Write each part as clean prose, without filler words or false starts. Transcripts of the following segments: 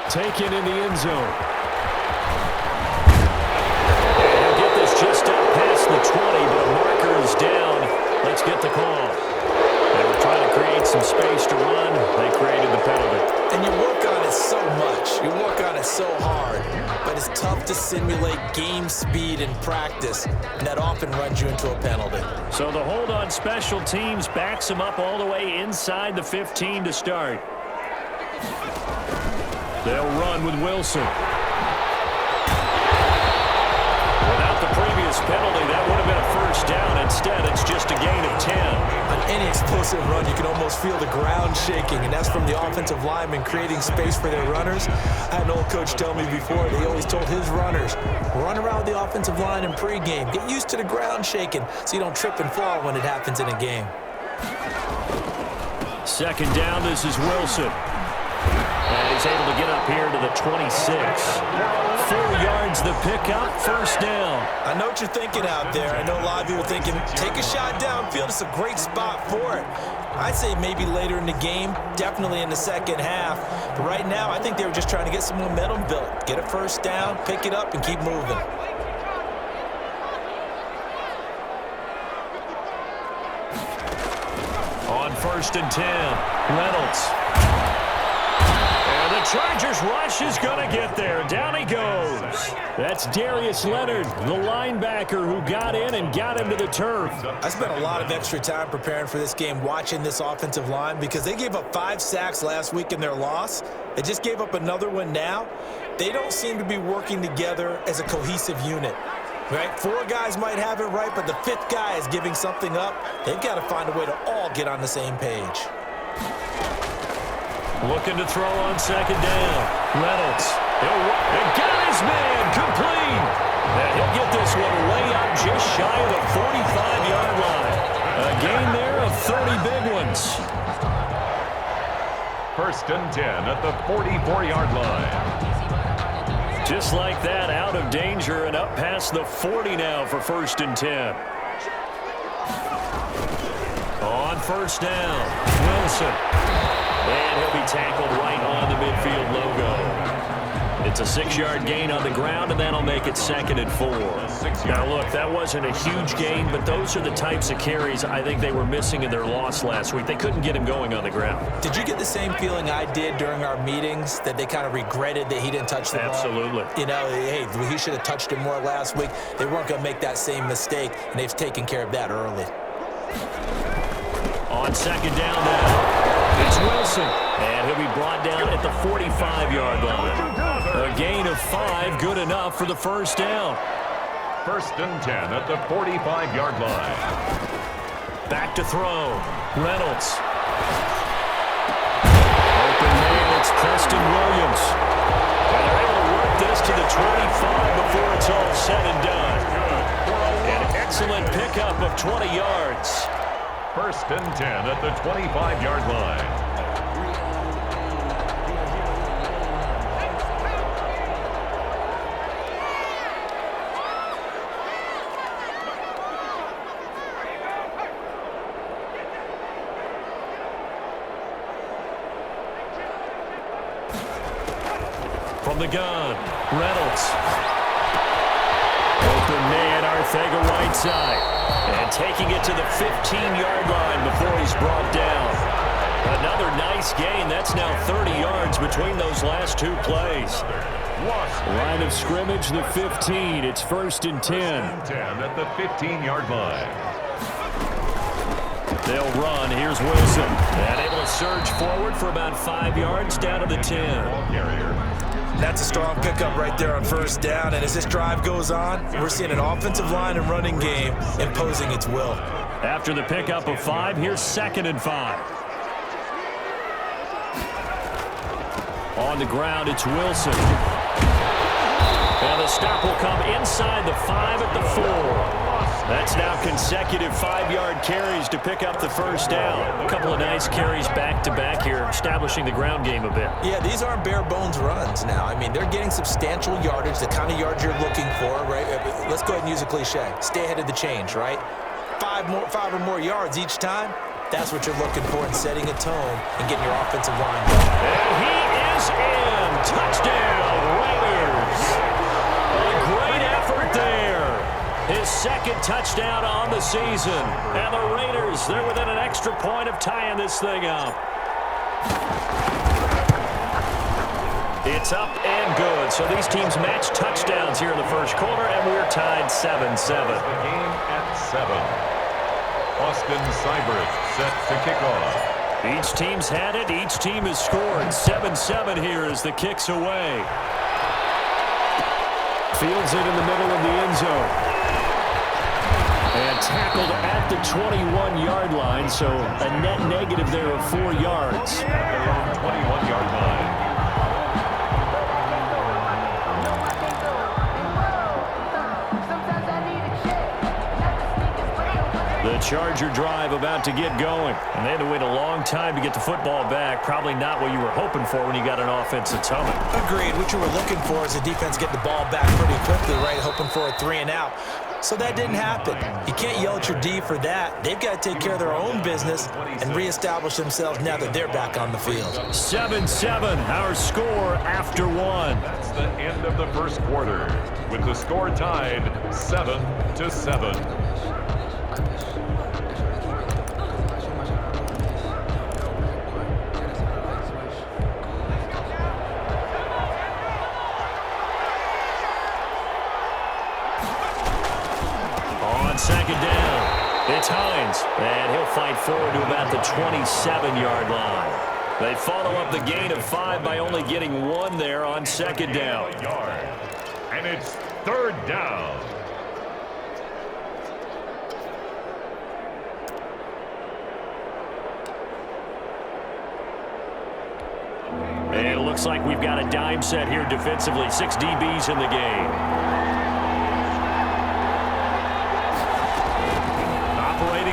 Taken in the end zone. And he'll get this just up past the 20, but a marker is down. Let's get the call. They were trying to create some space to run. They created the penalty. And you work on it so much. You work on it so hard. But it's tough to simulate game speed in practice. And that often runs you into a penalty. So the hold on special teams backs him up all the way inside the 15 to start. They'll run with Wilson. Without the previous penalty, that would have been a first down. Instead, it's just a gain of 10. On any explosive run, you can almost feel the ground shaking, and that's from the offensive linemen creating space for their runners. I had an old coach tell me before, they always told his runners, run around the offensive line in pregame. Get used to the ground shaking so you don't trip and fall when it happens in a game. Second down, this is Wilson. And he's able to get up here to the 26. 4 yards the pickup, first down. I know what you're thinking out there. I know a lot of you are thinking, take a shot downfield. It's a great spot for it. I'd say maybe later in the game, definitely in the second half. But right now, I think they were just trying to get some momentum built. Get a first down, pick it up, and keep moving. On 1st and 10, Reynolds. And the Chargers rush is going to get there. Down he goes. That's Darius Leonard, the linebacker who got in and got him to the turf. I spent a lot of extra time preparing for this game watching this offensive line because they gave up 5 sacks last week in their loss. They just gave up another one now. They don't seem to be working together as a cohesive unit. Right? 4 guys might have it right, but the 5th guy is giving something up. They've got to find a way to all get on the same page. Looking to throw on second down. Reynolds. And got his man complete. And he'll get this one way up just shy of the 45-yard line. A gain there of 30 big ones. 1st and 10 at the 44-yard line. Just like that, out of danger and up past the 40 now for 1st and 10. On 1st down, Wilson. And he'll be tackled right on the midfield logo. It's a 6-yard gain on the ground, and that'll make it 2nd and 4. Now, look, that wasn't a huge gain, but those are the types of carries I think they were missing in their loss last week. They couldn't get him going on the ground. Did you get the same feeling I did during our meetings, that they kind of regretted that he didn't touch the ball? Absolutely. You know, hey, he should have touched it more last week. They weren't going to make that same mistake, and they've taken care of that early. On second down now, it's Wilson. And he'll be brought down at the 45-yard line. A gain of 5, good enough for the first down. 1st and 10 at the 45-yard line. Back to throw. Reynolds. Open man, it's Preston Williams. And they're able to work this to the 25 before it's all said and done. An excellent pickup of 20 yards. 1st and 10 at the 25-yard line. From the gun, Reynolds. Open man, Arthega right side. And taking it to the 15-yard line before he's brought down. Another nice gain. That's now 30 yards between those last 2 plays. Line of scrimmage, the 15. It's 1st and 10. 10 at the 15-yard line. They'll run. Here's Wilson. And able to surge forward for about 5 yards down to the 10. That's a strong pickup right there on 1st down. And as this drive goes on, we're seeing an offensive line and running game imposing its will. After the pickup of 5, here's 2nd and 5. On the ground, it's Wilson. And the stop will come inside the 5 at the 4. That's now consecutive 5-yard carries to pick up the first down. A couple of nice carries back-to-back here, establishing the ground game a bit. Yeah, these aren't bare-bones runs now. I mean, they're getting substantial yardage, the kind of yards you're looking for, right? Let's go ahead and use a cliche. Stay ahead of the change, right? 5 or more yards each time. That's what you're looking for in setting a tone and getting your offensive line going. And he is in. Touchdown. touchdown on the season. And the Raiders, they're within an extra point of tying this thing up. It's up and good. So these teams match touchdowns here in the first quarter, and we're tied 7-7. The game at 7. Austin Cybert set to kick off. Each team's had it. Each team has scored. 7-7 here as the kick's away. Fields it in the middle of the end zone. And tackled at the 21-yard line, so a net negative there of 4 yards. At their own 21-yard line. The Charger drive about to get going. And they had to wait a long time to get the football back. Probably not what you were hoping for when you got an offense that's humming. Agreed. What you were looking for is the defense getting the ball back pretty quickly, right? Hoping for a 3-and-out. So that didn't happen. You can't yell at your D for that. They've got to take care of their own business and reestablish themselves now that they're back on the field. 7-7, our score after 1. That's the end of the first quarter, with the score tied 7-7. Second down. It's Hines, and he'll fight forward to about the 27-yard line. They follow up the gain of 5 by only getting 1 there on second down. And it's third down. And it looks like we've got a dime set here defensively. 6 DBs in the game.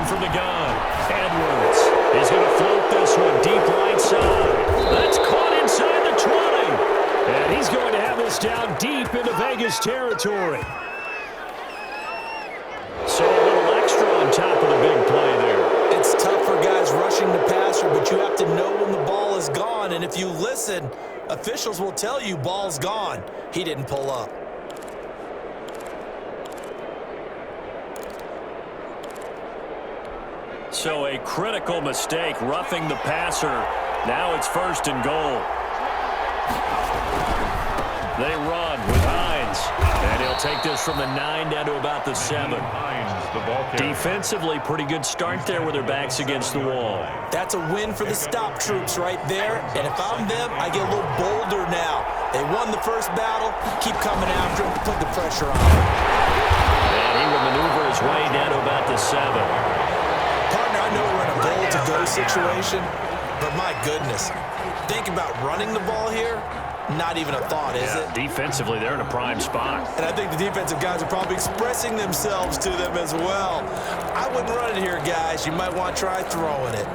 From the gun, Edwards is going to float this one deep right side. That's caught inside the 20. And he's going to have this down deep into Vegas territory. So a little extra on top of the big play there. It's tough for guys rushing the passer, but you have to know when the ball is gone. And if you listen, officials will tell you ball's gone. He didn't pull up. So a critical mistake, roughing the passer. Now it's first and goal. They run with Hines. And he'll take this from the 9 down to about the 7. Defensively, pretty good start there with their backs against the wall. That's a win for the stop troops right there. And if I'm them, I get a little bolder now. They won the first battle. Keep coming after them. Put the pressure on them. And he will maneuver his way down to about the 7. Partner, I know we're in a bowl-to-go situation, but my goodness, think about running the ball here. Not even a thought, is it? Defensively, they're in a prime spot. And I think the defensive guys are probably expressing themselves to them as well. I wouldn't run it here, guys. You might want to try throwing it.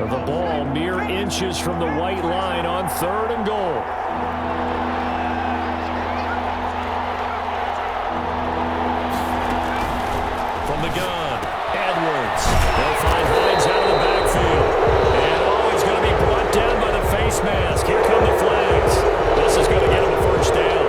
The ball mere inches from the white line on 3rd and goal. From the gun, Edwards. They'll find Hines out of the backfield. And he's going to be brought down by the face mask. Here come the flags. This is going to get him a first down.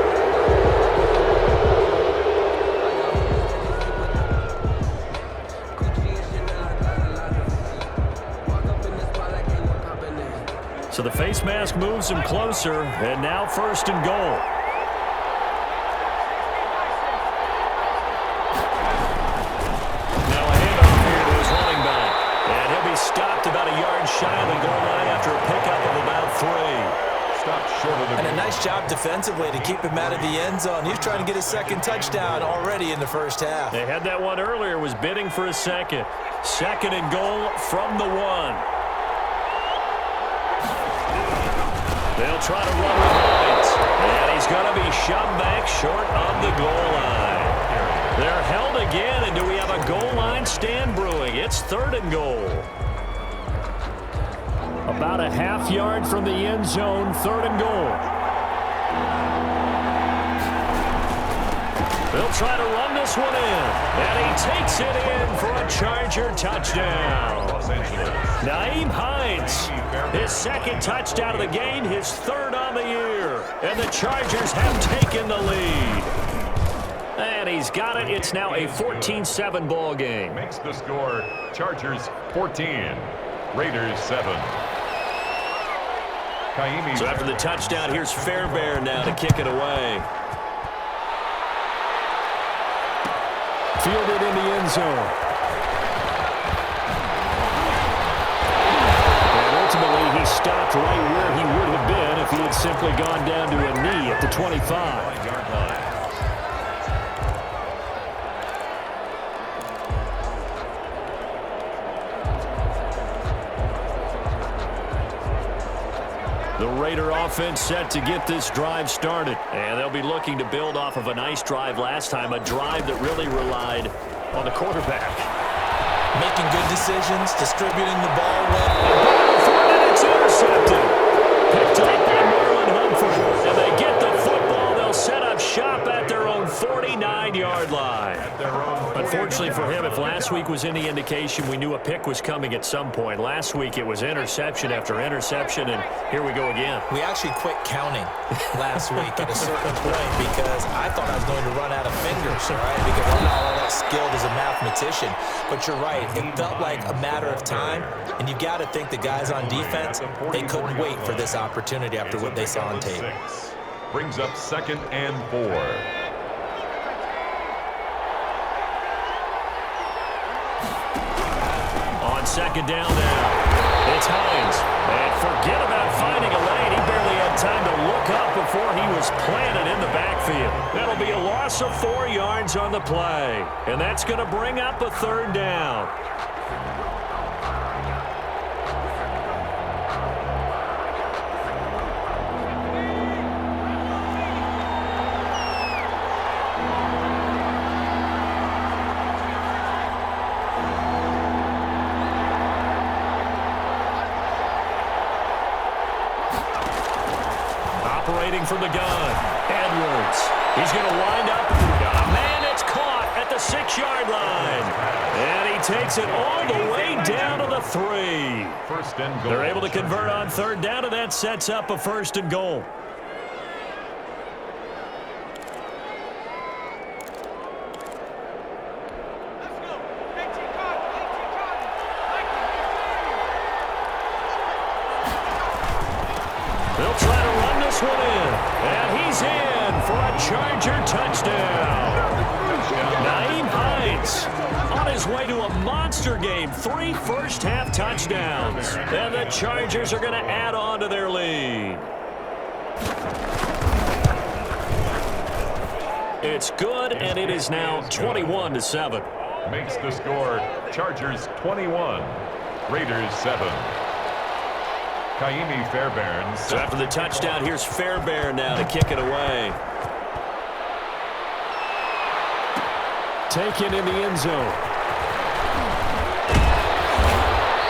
So the face mask moves him closer, and now first and goal. Stopped about a yard shy of the goal line after a pickup of about 3. Stopped short of the And a nice job defensively to keep him out of the end zone. He's trying to get his second touchdown already in the first half. They had that one earlier, was bidding for a second. 2nd and goal from the 1. They'll try to run with Hines. And he's going to be shoved back short of the goal line. They're held again, and do we have a goal line stand brewing? It's 3rd and goal. About a half yard from the end zone, 3rd and goal. They'll try to run this one in. And he takes it in for a Charger touchdown. Nyheim Hines, his 2nd touchdown of the game, his 3rd on the year. And the Chargers have taken the lead. And he's got it. It's now a 14-7 ball game. Makes the score Chargers 14, Raiders 7. So after the touchdown, here's Fairbairn now to kick it away. Fielded in the end zone. And ultimately, he stopped right where he would have been if he had simply gone down to a knee at the 25-yard line. The Raider offense set to get this drive started. And they'll be looking to build off of a nice drive last time, a drive that really relied on the quarterback. Making good decisions, distributing the ball well. And it's intercepted. Picked up by Marlon Humphrey. And they get the football. They'll set up shop at their own 49-yard line. Unfortunately for him, if last week was any indication, we knew a pick was coming at some point. Last week it was interception after interception, and here we go again. We actually quit counting last week at a certain point because I thought I was going to run out of fingers, right? Because I'm not all that skilled as a mathematician. But you're right. It felt like a matter of time, and you got to think the guys on defense, they couldn't wait for this opportunity after what they saw on tape. Brings up 2nd and 4. Second down now. It's Hines. And forget about finding a lane. He barely had time to look up before he was planted in the backfield. That'll be a loss of 4 yards on the play. And that's going to bring up a 3rd down. From the gun, Edwards. He's going to wind up. Man, it's caught at the 6-yard line. And he takes it all the way down to the 3. First and goal. They're able to convert on 3rd down, and that sets up a 1st and goal. They'll try to run this one in. And he's in for a Charger touchdown. Nyheim Hines on his way to a monster game. 3 first-half touchdowns. And the Chargers are going to add on to their lead. It's good, and it is now 21-7. Makes the score Chargers 21, Raiders 7. Fairbairn. So after the touchdown, here's Fairbairn now to kick it away. Taken in the end zone.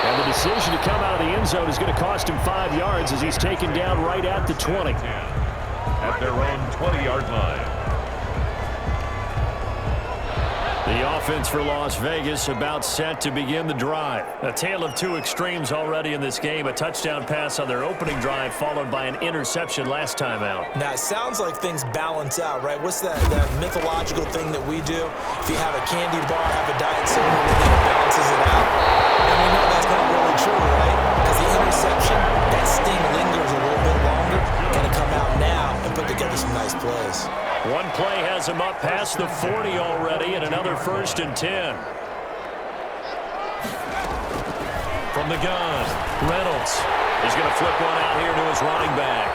And the decision to come out of the end zone is going to cost him 5 yards as he's taken down right at the 20. At their own 20-yard line. The offense for Las Vegas about set to begin the drive. A tale of 2 extremes already in this game. A touchdown pass on their opening drive followed by an interception last time out. Now, it sounds like things balance out, right? What's that mythological thing that we do? If you have a candy bar, have a diet soda, it balances it out. And we know that's not really true, right? Because the interception, that sting lingers a little bit longer. Got to come out now and put together some nice plays. One play has him up past the 40 already, and another 1st and 10. From the gun, Reynolds is going to flip one out here to his running back.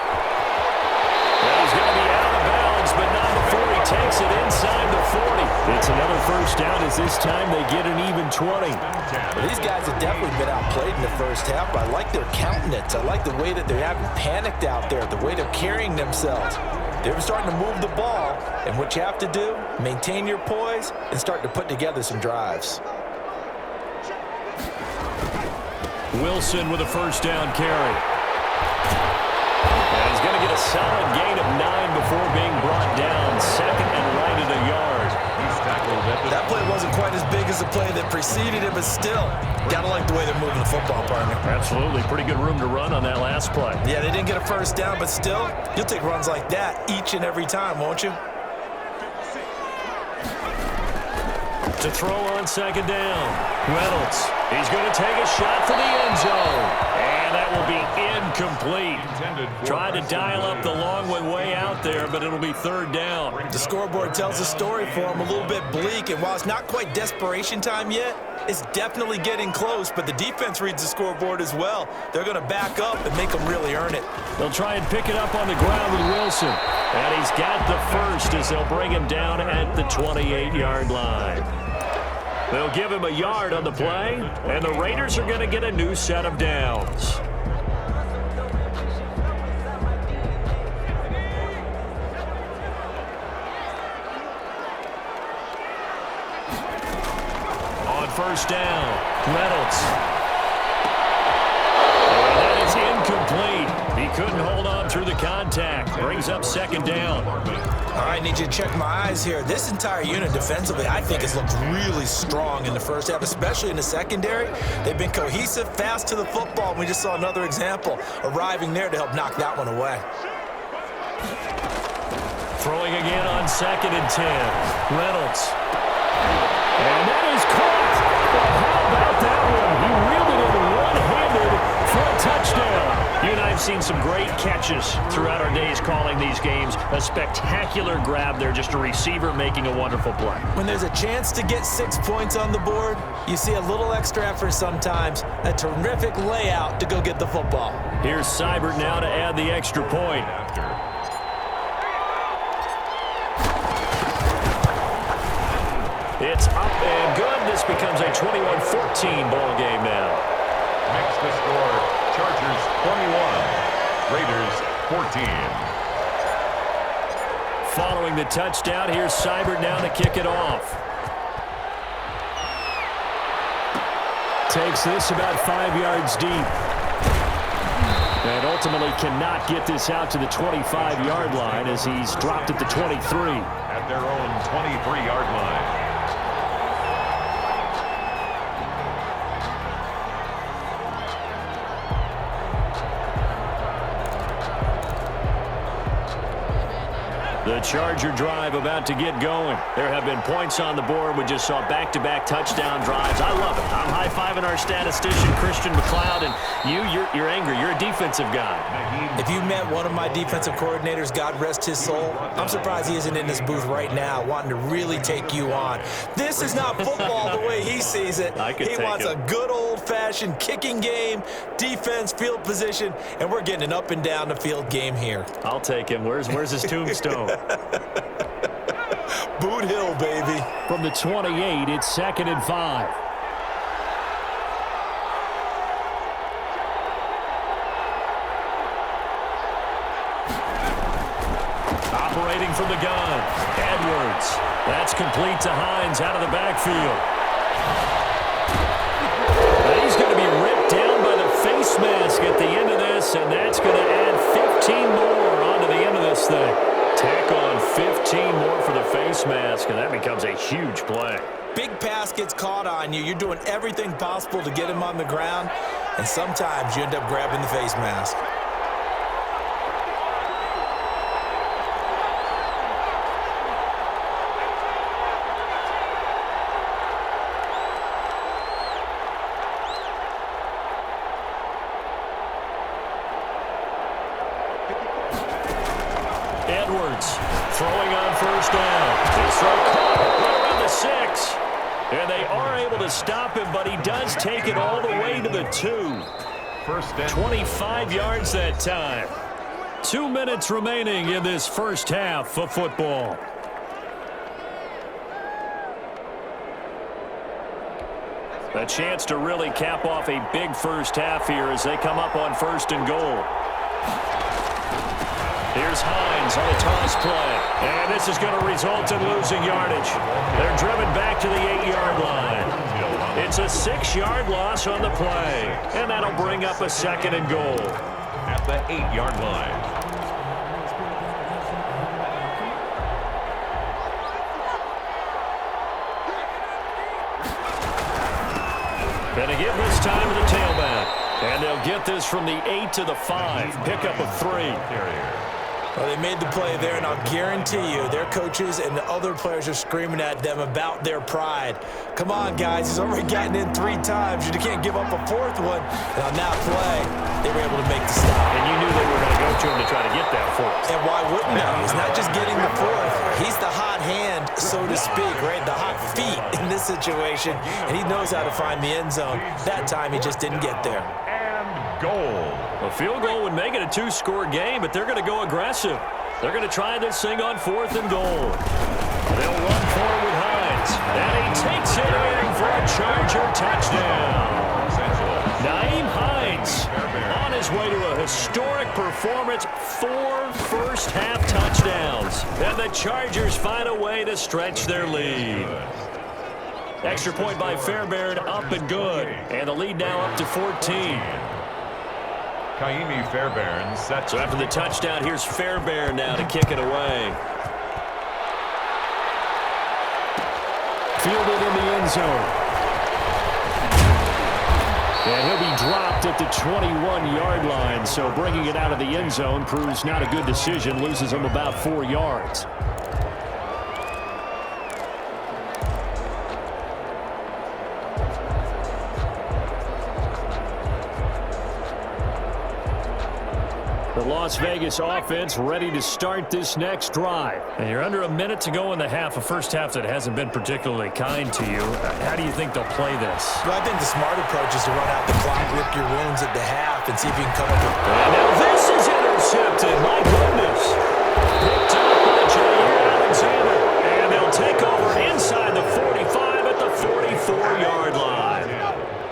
And he's going to be out of bounds, but not before he takes it inside the 40. It's another 1st down as this time they get an even 20. Well, these guys have definitely been outplayed in the first half, but I like their countenance. I like the way that they haven't panicked out there, the way they're carrying themselves. They're starting to move the ball, and what you have to do, maintain your poise and start to put together some drives. Wilson with a 1st down carry. And he's going to get a solid gain of 9 before being brought down. 2nd and right at a yard. He's tackled at the... That play wasn't quite as big as the play that preceded it, but still, gotta like the way they're moving the football, partner. Absolutely. Pretty good room to run on that last play. Yeah, they didn't get a 1st down, but still, you'll take runs like that each and every time, won't you? To throw on second down. Reynolds. He's going to take a shot for the end zone. And that will be incomplete. Tried to dial up the long one way out there, but it'll be third down. The scoreboard tells a story for him, a little bit bleak, and while it's not quite desperation time yet, it's definitely getting close, but the defense reads the scoreboard as well. They're going to back up and make them really earn it. They'll try and pick it up on the ground with Wilson. And he's got the first as they'll bring him down at the 28-yard line. They'll give him a yard on the play, and the Raiders are going to get a new set of downs. On first down, Reynolds. And that is incomplete. He couldn't hold on through the contact. Brings up second down. All right, need you to check my eyes here. This entire unit defensively, I think, has looked really strong in the first half, especially in the secondary. They've been cohesive, fast to the football. We just saw another example arriving there to help knock that one away. Throwing again on 2nd and 10. Reynolds. And that is caught. How about that one? He reeled it in one-handed for a touchdown. You and I have seen some great catches throughout our days calling these games. A spectacular grab there, just a receiver making a wonderful play. When there's a chance to get 6 points on the board, you see a little extra effort sometimes. A terrific layout to go get the football. Here's Seibert now to add the extra point. It's up and good. This becomes a 21-14 ball game now. Makes the score Chargers 21, Raiders 14. Following the touchdown, here's Seibert now to kick it off. Takes this about 5 yards deep. And ultimately cannot get this out to the 25-yard line as he's dropped at the 23. At their own 23-yard line. The Charger drive about to get going. There have been points on the board. We just saw back-to-back touchdown drives. I love it. I'm high-fiving our statistician, Christian McLeod, and you're angry. You're a defensive guy. If you met one of my defensive coordinators, God rest his soul, I'm surprised he isn't in this booth right now wanting to really take you on. This is not football the way he sees it. He wants a good old-fashioned kicking game, defense, field position, and we're getting an up-and-down-the-field game here. I'll take him. Where's his tombstone? Boot Hill, baby. From the 28, it's 2nd and 5. Operating from the gun, Edwards. That's complete to Hines out of the backfield. And he's going to be ripped down by the face mask at the end of this, and that's going to add 15 more onto the end of this thing. Tack on 15 more for the face mask, and that becomes a huge play. Big pass gets caught on you. You're doing everything possible to get him on the ground, and sometimes you end up grabbing the face mask. Edwards throwing on first down. His throw caught right around the 6. And they are able to stop him, but he does take it all the way to the 2. First down. 25 yards that time. 2 minutes remaining in this first half of football. A chance to really cap off a big first half here as they come up on 1st and goal. Here's Hines on a toss play. And this is going to result in losing yardage. They're driven back to the 8-yard line. It's a 6-yard loss on the play. And that'll bring up a 2nd and goal. At the 8-yard line. Going to give this time to the tailback. And they'll get this from the 8 to the 5. Pickup of 3. Well, they made the play there, and I'll guarantee you their coaches and the other players are screaming at them about their pride. Come on, guys. He's already gotten in 3 times. You can't give up a 4th one. And on that play, they were able to make the stop. And you knew they were going to go to him to try to get that 4th. And why wouldn't they? He's not just getting the 4th. He's the hot hand, so to speak, right? The hot feet in this situation. And he knows how to find the end zone. That time, he just didn't get there. Goal. A field goal would make it a 2-score game, but they're going to go aggressive. They're going to try this thing on 4th and goal. They'll run forward with Hines. And he takes it in for a Charger touchdown. Nyheim Hines on his way to a historic performance, 4 first-half touchdowns. And the Chargers find a way to stretch their lead. Extra point by Fairbairn, up and good. And the lead now up to 14. Fairbairn set. So after the touchdown, here's Fairbairn now to kick it away. Fielded in the end zone. And he'll be dropped at the 21-yard line. So bringing it out of the end zone proves not a good decision. Loses him about 4 yards. The Las Vegas offense ready to start this next drive. And you're under a minute to go in the half, a first half that hasn't been particularly kind to you. How do you think they'll play this? Well, I think the smart approach is to run out the clock, lick your wounds at the half, and see if you can come up with... And now this is intercepted. My goodness. Picked up by Jair Alexander. And they'll take over inside the 45 at the 44-yard line.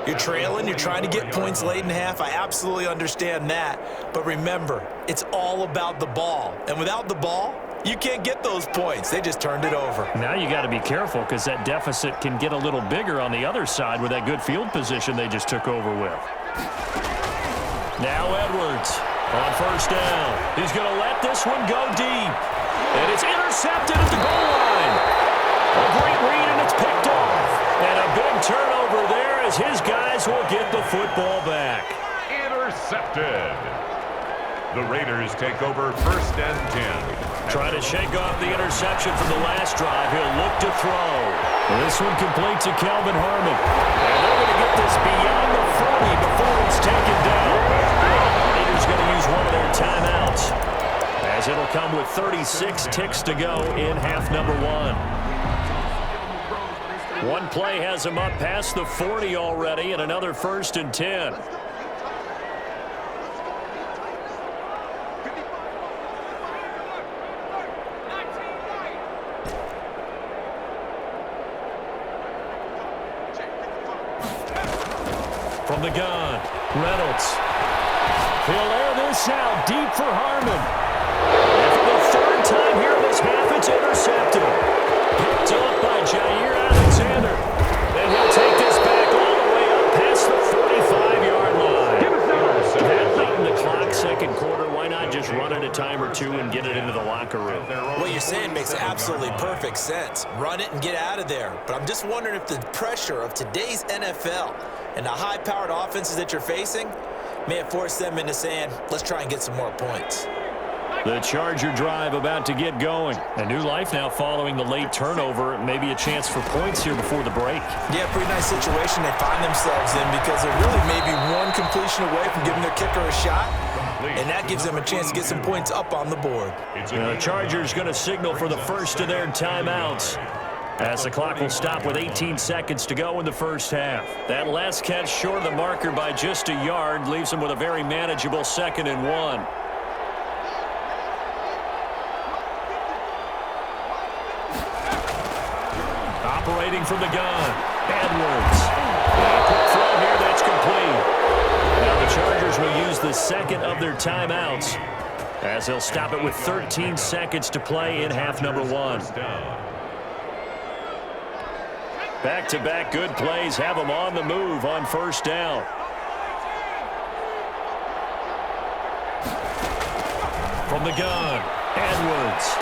You're trailing, you're trying to get points late in half. I absolutely understand that. But remember, it's all about the ball. And without the ball, you can't get those points. They just turned it over. Now you got to be careful because that deficit can get a little bigger on the other side with that good field position they just took over with. Now Edwards on first down. He's going to let this one go deep. And it's intercepted at the goal line. A great read, and it's picked off. And a big turnover there as his guys will get the football back. Intercepted. The Raiders take over first and 10. Trying to shake off the interception from the last drive. He'll look to throw. This one complete to Kelvin Harmon. And they're going to get this beyond the 40 before it's taken down. The Raiders going to use one of their timeouts, as it'll come with 36 ticks to go in half number 1. One play has him up past the 40 already, and another first and 10. From the gun, Reynolds. He'll air this out deep for Harmon. And for the 3rd time here in this half, it's intercepted. Picked up by Jair Alexander. And he'll take this back all the way up past the 45-yard line. That late in the clock, second quarter, why not just run it a time or two and get it into the locker room? What you're saying makes absolutely perfect sense. Run it and get out of there. But I'm just wondering if the pressure of today's NFL and the high-powered offenses that you're facing may have forced them into saying, let's try and get some more points. The Charger drive about to get going. A new life now following the late turnover. Maybe a chance for points here before the break. Yeah, pretty nice situation they find themselves in because they're really maybe one completion away from giving their kicker a shot. And that gives them a chance to get some points up on the board. The Chargers going to signal for the first of their timeouts, as the clock will stop with 18 seconds to go in the first half. That last catch short of the marker by just a yard leaves them with a very manageable 2nd and 1. Operating from the gun, Edwards. A quick throw here, that's complete. Now the Chargers will use the 2nd of their timeouts, as they'll stop it with 13 seconds to play in half number 1. Back-to-back good plays have them on the move on first down. From the gun, Edwards.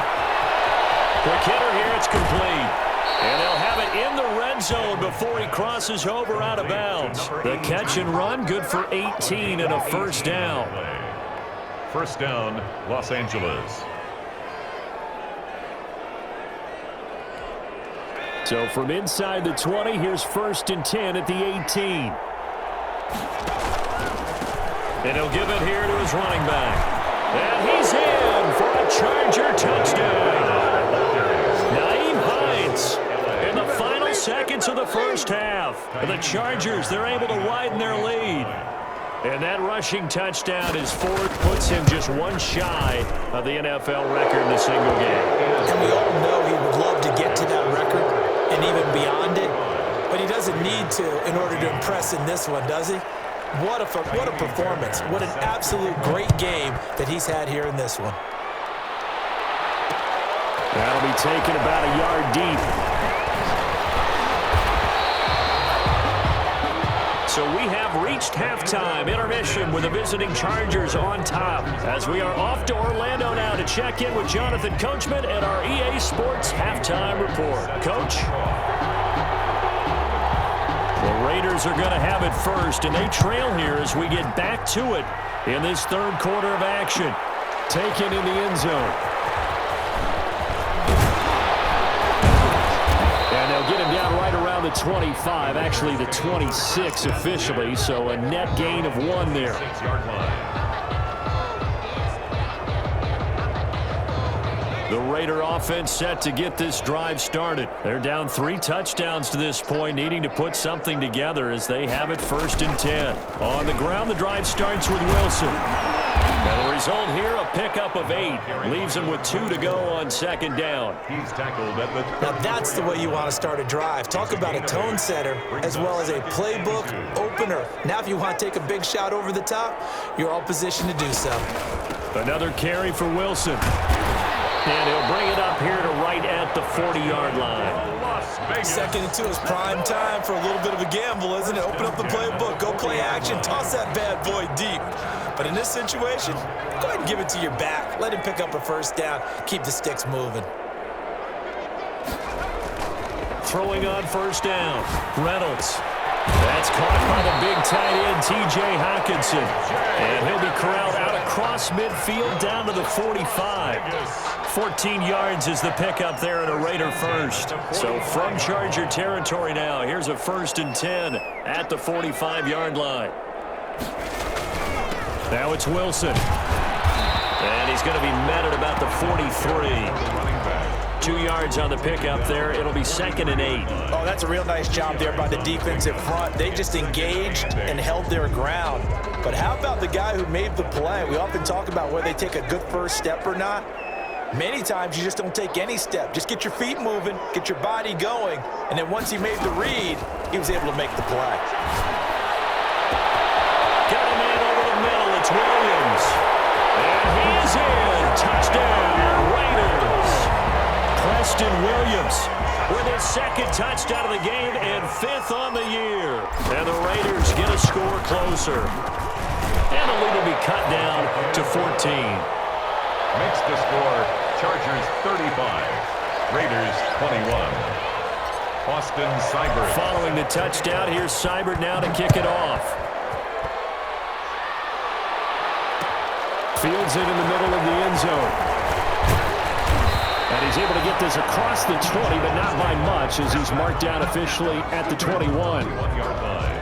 Quick hitter here, it's complete. And they'll have it in the red zone before he crosses over out of bounds. The catch and run, good for 18 and a first down. First down, Los Angeles. So from inside the 20, here's 1st and 10 at the 18. And he'll give it here to his running back. And he's in for a Charger touchdown. Nyheim Hines in the final seconds of the first half. The Chargers, they're able to widen their lead. And that rushing touchdown is fourth, puts him just one shy of the NFL record in a single game. And we all know he would love to get to that record and even beyond it, but he doesn't need to in order to impress in this one, does he? What a performance. What an absolute great game that he's had here in this one. That'll be taken about a yard deep. So we have reached halftime intermission with the visiting Chargers on top as we are off to Orlando now to check in with Jonathan Coachman at our EA Sports Halftime Report. Coach? The Raiders are going to have it first, and they trail here as we get back to it in this third quarter of action. Taken in the end zone. And they'll get him down right around the 25, actually the 26 officially, so a net gain of 1 there. 6-yard line. The Raider offense set to get this drive started. They're down 3 touchdowns to this point, needing to put something together as they have it 1st and 10. On the ground, the drive starts with Wilson. And the result here, a pickup of 8. Leaves him with 2 to go on 2nd down. He's tackled at the... Now that's the way you want to start a drive. Talk about a tone setter as well as a playbook opener. Now if you want to take a big shot over the top, you're all positioned to do so. Another carry for Wilson. And he'll bring it up here to right at the 40-yard line. 2nd and 2 is prime time for a little bit of a gamble, isn't it? Open up the playbook, go play action, toss that bad boy deep. But in this situation, go ahead and give it to your back. Let him pick up a 1st down, keep the sticks moving. Throwing on 1st down, Reynolds. That's caught by the big tight end, T.J. Hockenson. And he'll be corralled out across midfield down to the 45. 14 yards is the pickup there and a Raider first. So from Charger territory now, here's a 1st and 10 at the 45-yard line. Now it's Wilson. And he's going to be met at about the 43. 2 yards on the pickup there. It'll be 2nd and 8. Oh, that's a real nice job there by the defensive front. They just engaged and held their ground. But how about the guy who made the play? We often talk about whether they take a good first step or not. Many times you just don't take any step. Just get your feet moving, get your body going, and then once he made the read, he was able to make the play. Got a man over the middle. It's Williams. And he is in. Touchdown, Raiders. Preston Williams with his 2nd touchdown of the game and 5th on the year. And the Raiders get a score closer. And the lead will be cut down to 14. Makes the score Chargers 35, Raiders 21. Austin Seibert. Following the touchdown, here's Seibert now to kick it off. Fields it in the middle of the end zone. And he's able to get this across the 20, but not by much as he's marked down officially at the 21. 1-yard line.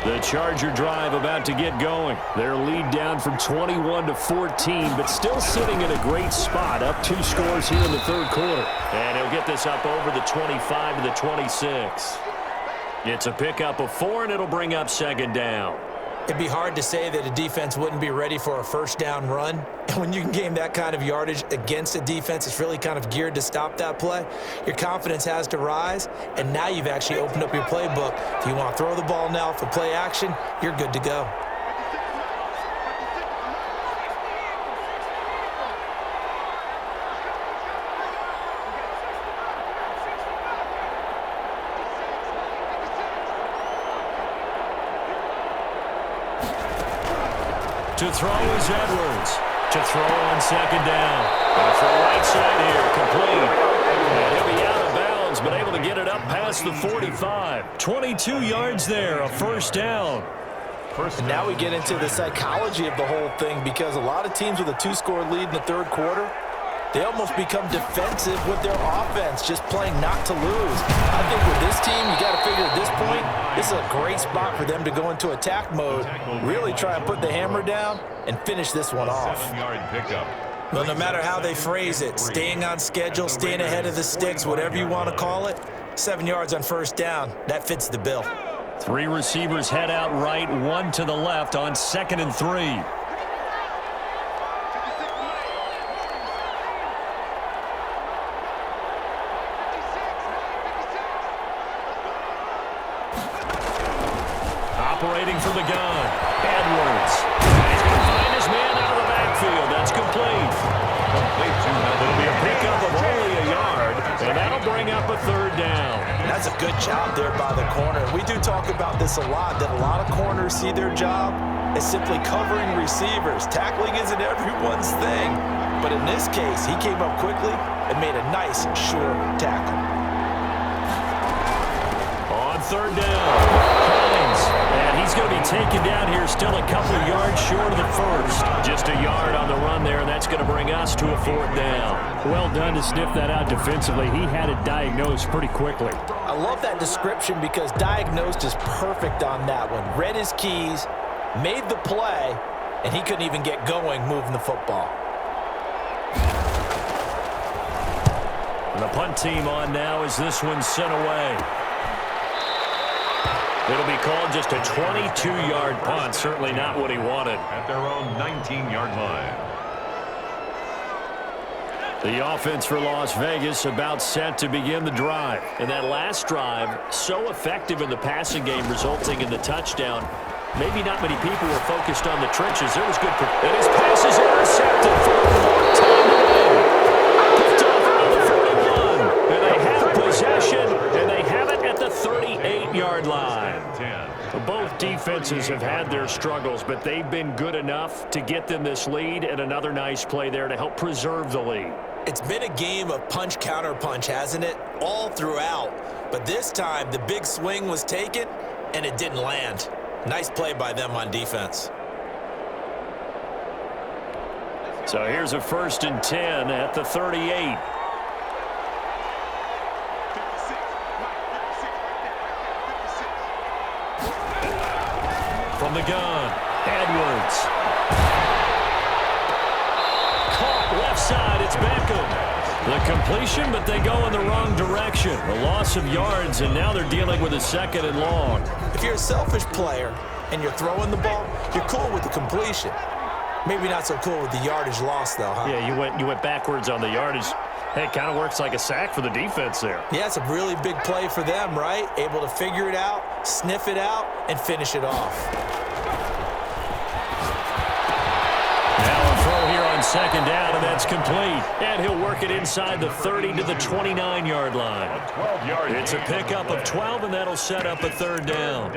The Charger drive about to get going. Their lead down from 21 to 14, but still sitting in a great spot. Up 2 scores here in the third quarter. And he'll get this up over the 25 to the 26. It's a pickup of 4, and it'll bring up 2nd down. It'd be hard to say that a defense wouldn't be ready for a 1st down run. And when you can gain that kind of yardage against a defense that's really kind of geared to stop that play, your confidence has to rise, and now you've actually opened up your playbook. If you want to throw the ball now for play action, you're good to go. To throw is Edwards. To throw on 2nd down. And for right side here, complete. And he'll be out of Brown's been able to get it up past the 45. 22 yards there, a first down. And now we get into the psychology of the whole thing, because a lot of teams with a 2-score lead in the third quarter, they almost become defensive with their offense, just playing not to lose. I think with this team, you got to figure at this point, this is a great spot for them to go into attack mode, really try and put the hammer down and finish this one off. 7-yard pickup. Well, no matter how they phrase it, staying on schedule, staying ahead of the sticks, whatever you want to call it, 7 yards on first down, that fits the bill. 3 receivers head out right, 1 to the left on 2nd and 3. Operating from the gun, Edwards. He's going to find his man out of the backfield. That's complete. It'll be a pickup of only a yard, and that'll bring up a third down. That's a good job there by the corner. We do talk about this a lot, that a lot of corners see their job as simply covering receivers. Tackling isn't everyone's thing. But in this case, he came up quickly and made a nice, sure tackle. On third down, and he's going to be taken down here, still a couple of yards short of the first. Just a yard on the run there, and that's going to bring us to a fourth down. Well done to sniff that out defensively. He had it diagnosed pretty quickly. I love that description because diagnosed is perfect on that one. Read his keys, made the play, and he couldn't even get going moving the football. And the punt team on now as this one's sent away. It'll be called just a 22-yard punt. Certainly not what he wanted. At their own 19-yard line. The offense for Las Vegas about set to begin the drive. And that last drive, so effective in the passing game, resulting in the touchdown. Maybe not many people were focused on the trenches. There was good. And his pass is intercepted for a fourth time today. Picked off around the 41. And they have possession, and they have it at the 38-yard line. Both defenses have had their struggles, but they've been good enough to get them this lead, and another nice play there to help preserve the lead. It's been a game of punch-counter-punch, hasn't it? All throughout. But this time, the big swing was taken, and it didn't land. Nice play by them on defense. So here's a 1st and 10 at the 38. From the gun, Edwards. Caught left side, it's Beckham. The completion, but they go in the wrong direction. A loss of yards, and now they're dealing with a 2nd and long. If you're a selfish player and you're throwing the ball, you're cool with the completion. Maybe not so cool with the yardage loss, though, huh? Yeah, you went backwards on the yardage. Hey, it kind of works like a sack for the defense there. Yeah, it's a really big play for them, right? Able to figure it out, sniff it out, and finish it off. Now a throw here on 2nd down, and that's complete. And he'll work it inside the 30 to the 29-yard line. It's a pickup of 12, and that'll set up a 3rd down.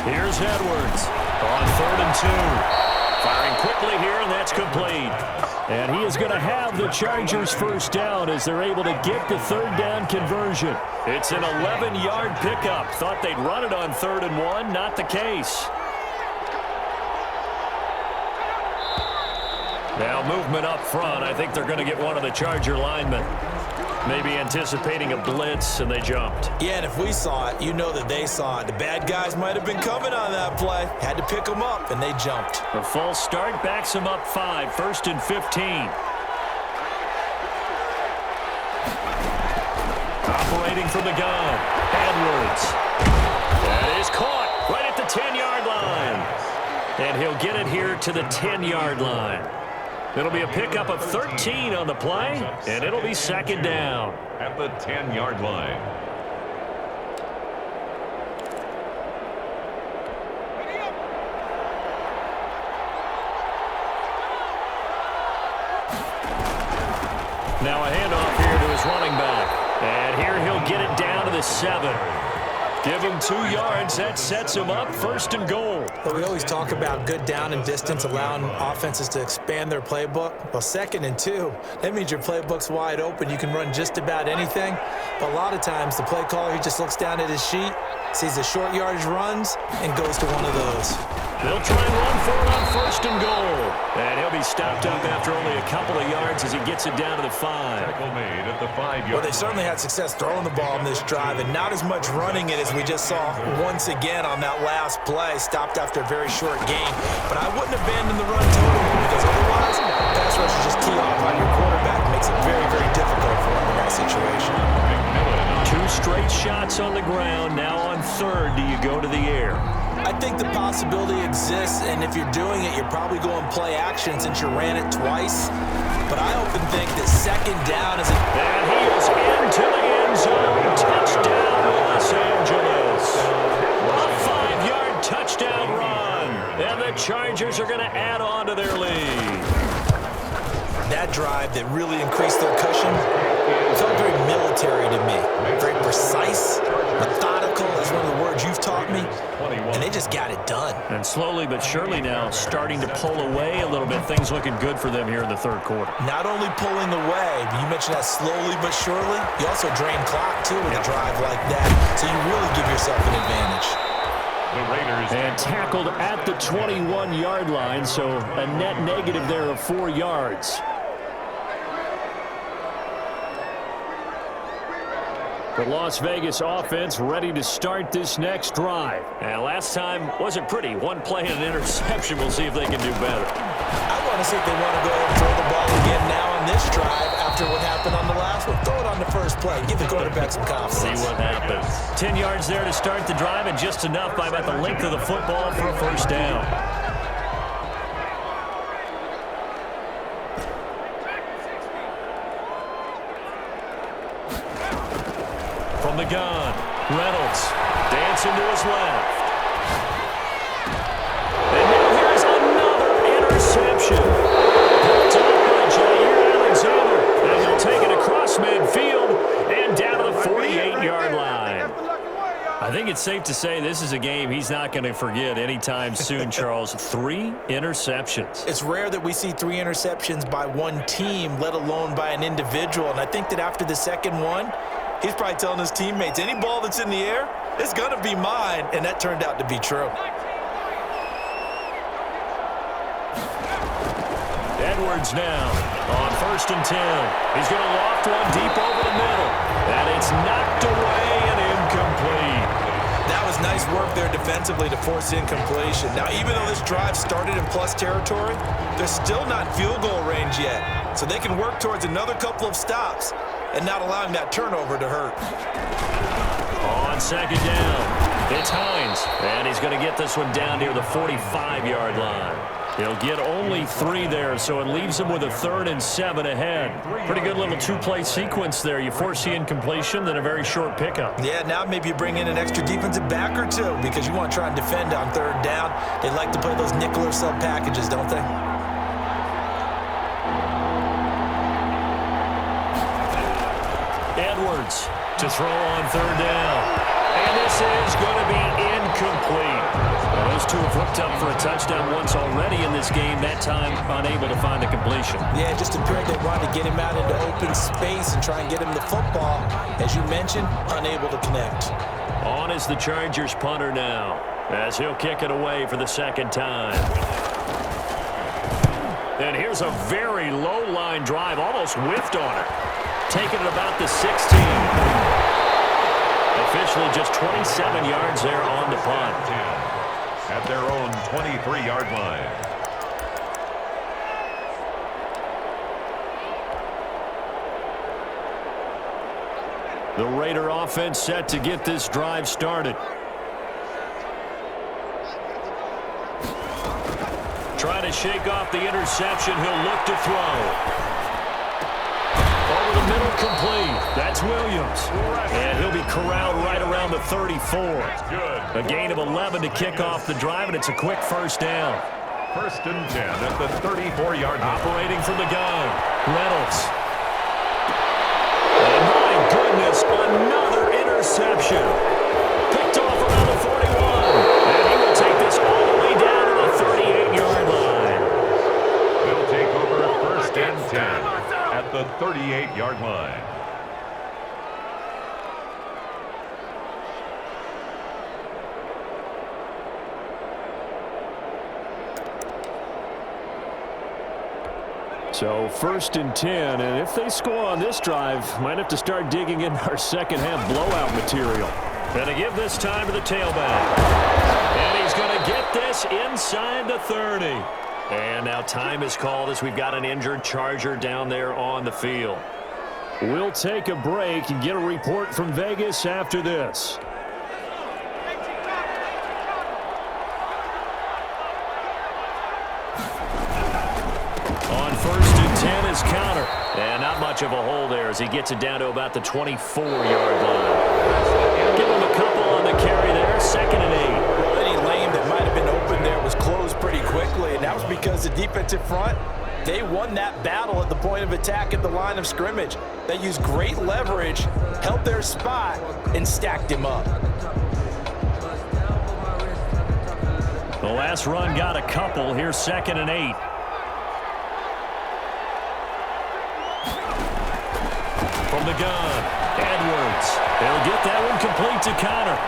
Here's Edwards on 3rd and 2. Firing quickly here, and that's complete. And he is going to have the Chargers' first down as they're able to get the 3rd down conversion. It's an 11-yard pickup. Thought they'd run it on 3rd and 1. Not the case. Now movement up front. I think they're going to get one of the Charger linemen. Maybe anticipating a blitz, and they jumped. Yeah, and if we saw it, you know that they saw it. The bad guys might have been coming on that play. Had to pick them up, and they jumped. A false start backs them up 5, 1st and 15. Operating from the gun, Edwards. That is caught right at the 10-yard line. And he'll get it here to the 10-yard line. It'll be a pickup of 13 on the play, and it'll be 2nd down. At the 10-yard line. Now a handoff here to his running back. And here he'll get it down to the the 7. Give him 2 yards. That sets him up 1st and goal. But we always talk about good down and distance, allowing offenses to expand their playbook. Well, 2nd and 2, that means your playbook's wide open. You can run just about anything. But a lot of times, the play caller, he just looks down at his sheet, sees the short yardage runs, and goes to one of those. They'll try and run for it on 1st and goal. And he'll be stopped up after only a couple of yards as he gets it down to the 5. Tackle made at the 5-yard Well, they certainly had success throwing the ball on this drive, and not as much running it as we just saw once again on that last play, stopped after a very short gain. But I wouldn't abandon the run totally, because otherwise, pass rushers just tee off on your quarterback. It makes it very, very difficult for him in that situation. 2 straight shots on the ground. Now on 3rd, do you go to the air? I think the possibility exists, and if you're doing it, you're probably going play action since you ran it twice. But I often think that 2nd down is And he is into the end zone. Touchdown, Los Angeles. A 5-yard touchdown run. And the Chargers are going to add on to their lead. that drive that really increased their cushion. It felt very military to me. Very precise, methodical. That's one of the words you've taught me. And they just got it done. And slowly but surely now starting to pull away a little bit. Things looking good for them here in the third quarter. Not only pulling away, but you mentioned that slowly but surely. You also drain clock, too, with a drive like that. So you really give yourself an advantage. The Raiders. And tackled at the 21-yard line, so a net negative there of 4 yards. The Las Vegas offense ready to start this next drive. And last time wasn't pretty. One play and an interception. We'll see if they can do better. I want to see if they want to go ahead and throw the ball again now on this drive after what happened on the last one. Throw it on the first play. Give the quarterback some confidence. See what happens. 10 yards there to start the drive, and just enough by about the length of the football for a first down. From the gun, Reynolds dancing to his left. And now here's another interception. Picked up by Jair Alexander. And they'll take it across midfield and down to the 48-yard line. I think it's safe to say this is a game he's not going to forget anytime soon, Charles. 3 interceptions. It's rare that we see 3 interceptions by one team, let alone by an individual. And I think that after the second one, he's probably telling his teammates, any ball that's in the air, it's going to be mine. And that turned out to be true. Edwards now on 1st and 10. He's going to loft one deep over the middle. And it's knocked away and incomplete. That was nice work there defensively to force incompletion. Now, even though this drive started in plus territory, they're still not field goal range yet. So they can work towards another couple of stops and not allowing that turnover to hurt. On 2nd down, it's Hines. And he's going to get this one down near the 45-yard line. He'll get only 3 there, so it leaves him with a 3rd and 7 ahead. Pretty good little 2-play sequence there. You force the incompletion, then a very short pickup. Yeah, now maybe you bring in an extra defensive back or 2 because you want to try and defend on 3rd down. They like to play those nickel or sub packages, don't they? Edwards to throw on 3rd down. And this is going to be incomplete. Well, those two have hooked up for a touchdown once already in this game, that time unable to find a completion. Yeah, just appeared they wanted to get him out into open space and try and get him the football. As you mentioned, unable to connect. On is the Chargers punter now, as he'll kick it away for the 2nd time. And here's a very low-line drive, almost whiffed on it. Taking it about the 16. Officially just 27 yards there on the punt. At their own 23-yard line. The Raider offense set to get this drive started. Trying to shake off the interception. He'll look to throw. Over the middle, complete. That's Williams. And he'll be corralled right around the 34. A gain of 11 to kick off the drive, and it's a quick first down. 1st and 10 at the 34-yard line. Operating from the gun, Reynolds. And my goodness, another interception. 38-yard line. So 1st and 10, and if they score on this drive, might have to start digging in our second half blowout material. Going to give this time to the tailback. And he's going to get this inside the 30. And now time is called as we've got an injured Charger down there on the field. We'll take a break and get a report from Vegas after this. On 1st and 10 is counter. And not much of a hole there as he gets it down to about the 24-yard line. Give him a couple on the carry there. 2nd and 8. Well, any lane that might have been open there was closed pretty quickly, and that was because the defensive front, they won that battle at the point of attack at the line of scrimmage. They used great leverage, held their spot, and stacked him up. The last run got a couple. Here's 2nd and 8. From the gun, Edwards. They'll get that one complete to Connor.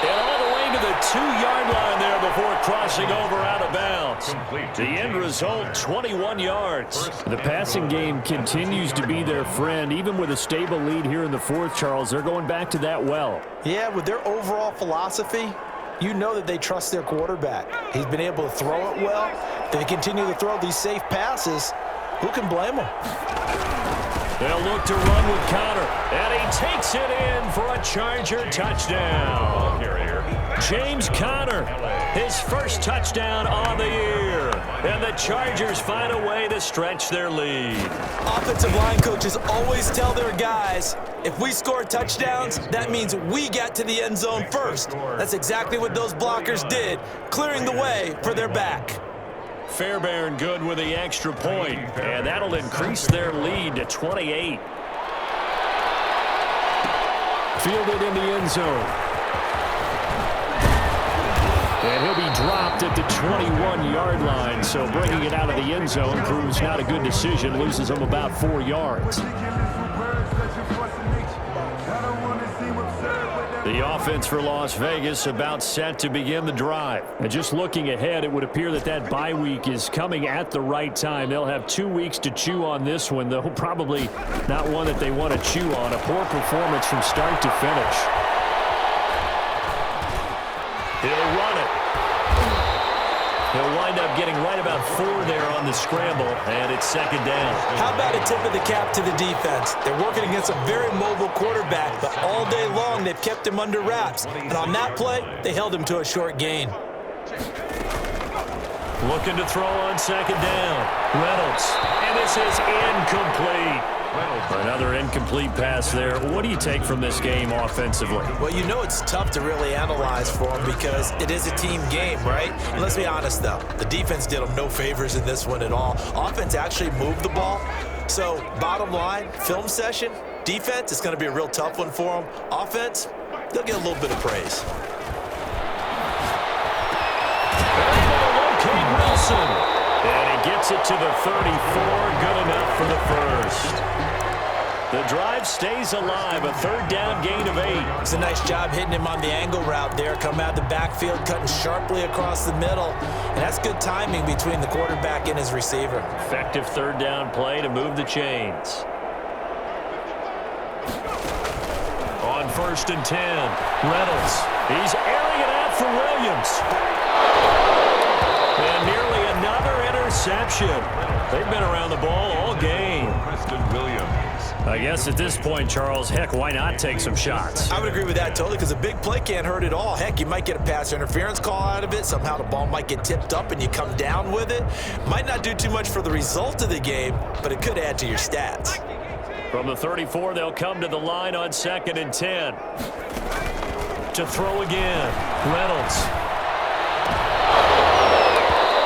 And all the way to the 2-yard line there before crossing over out of bounds. The end result, 21 yards. The passing game continues to be their friend. Even with a stable lead here in the 4th, Charles, they're going back to that well. Yeah, with their overall philosophy, you know that they trust their quarterback. He's been able to throw it well. They continue to throw these safe passes. Who can blame them? They'll look to run with Connor, and he takes it in for a Charger touchdown. James Conner, his first touchdown on the year, and the Chargers find a way to stretch their lead. Offensive line coaches always tell their guys, if we score touchdowns, that means we get to the end zone first. That's exactly what those blockers did, clearing the way for their back. Fairbairn good with the extra point, and that'll increase their lead to 28. Fielded in the end zone. And he'll be dropped at the 21-yard line, so bringing it out of the end zone proves not a good decision, loses him about 4 yards. The offense for Las Vegas about set to begin the drive. And just looking ahead, it would appear that that bye week is coming at the right time. They'll have 2 weeks to chew on this one, though probably not one that they want to chew on. A poor performance from start to finish. He'll run it. He'll wind up getting right about 4 there on the scramble, and it's 2nd down. How about a tip of the cap to the defense? They're working against a very mobile quarterback, but all day long they've kept him under wraps. And on that play, they held him to a short gain. Looking to throw on 2nd down. Reynolds, and this is incomplete. Another incomplete pass there. What do you take from this game offensively? Well, you know it's tough to really analyze for them because it is a team game, right? And let's be honest, though. The defense did them no favors in this one at all. Offense actually moved the ball. So, bottom line, film session, defense, it's going to be a real tough one for them. Offense, they'll get a little bit of praise. They're able to locate Wilson. And he gets it to the 34. Good enough for the first. The drive stays alive, a 3rd down gain of 8. It's a nice job hitting him on the angle route there. Come out the backfield, cutting sharply across the middle. And that's good timing between the quarterback and his receiver. Effective 3rd down play to move the chains. On 1st and 10, Reynolds. He's airing it out for Williams. And nearly another interception. They've been around the ball all game. Williams. I guess at this point, Charles, heck, why not take some shots? I would agree with that totally because a big play can't hurt at all. Heck, you might get a pass interference call out of it. Somehow the ball might get tipped up and you come down with it. Might not do too much for the result of the game, but it could add to your stats. From the 34, they'll come to the line on 2nd and 10. To throw again, Reynolds.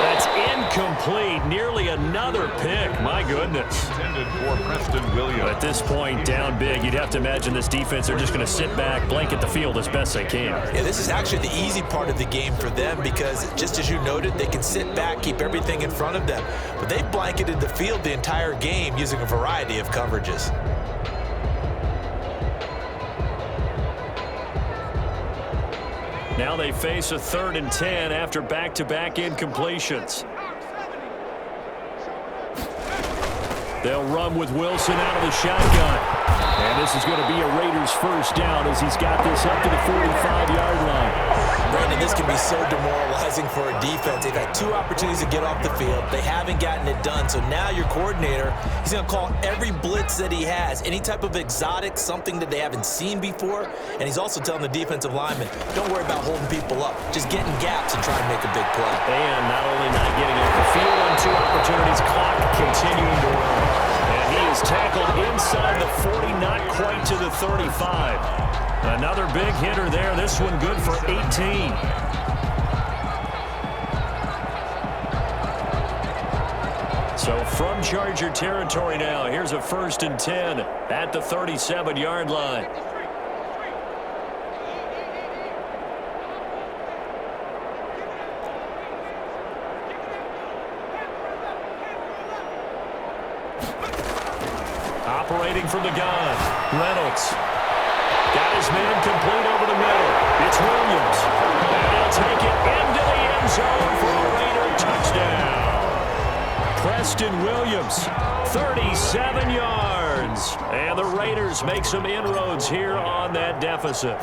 That's incomplete. incomplete. Nearly another pick. My goodness. Intended for Preston Williams. At this point, down big, you'd have to imagine this defense are just going to sit back, blanket the field as best they can. Yeah, this is actually the easy part of the game for them because, just as you noted, they can sit back, keep everything in front of them. But they've blanketed the field the entire game using a variety of coverages. Now they face a 3rd and 10 after back-to-back incompletions. They'll run with Wilson out of the shotgun. And this is going to be a Raiders first down as he's got this up to the 45-yard line. Brandon, this can be so demoralizing for a defense. They've had 2 opportunities to get off the field. They haven't gotten it done. So now your coordinator, he's going to call every blitz that he has, any type of exotic, something that they haven't seen before. And he's also telling the defensive linemen, don't worry about holding people up. Just get in gaps and try to make a big play. And not only not getting off the field on 2 opportunities, clock continuing to run. And he is tackled inside the 40, not quite to the 35. Another big hitter there. This one good for 18. So from Charger territory now, here's a 1st and 10 at the 37-yard line. Operating from the gun, Reynolds. Got his man complete over the middle. It's Williams. And he'll take it into the end zone for a Raider touchdown. Preston Williams, 37 yards. And the Raiders make some inroads here on that deficit.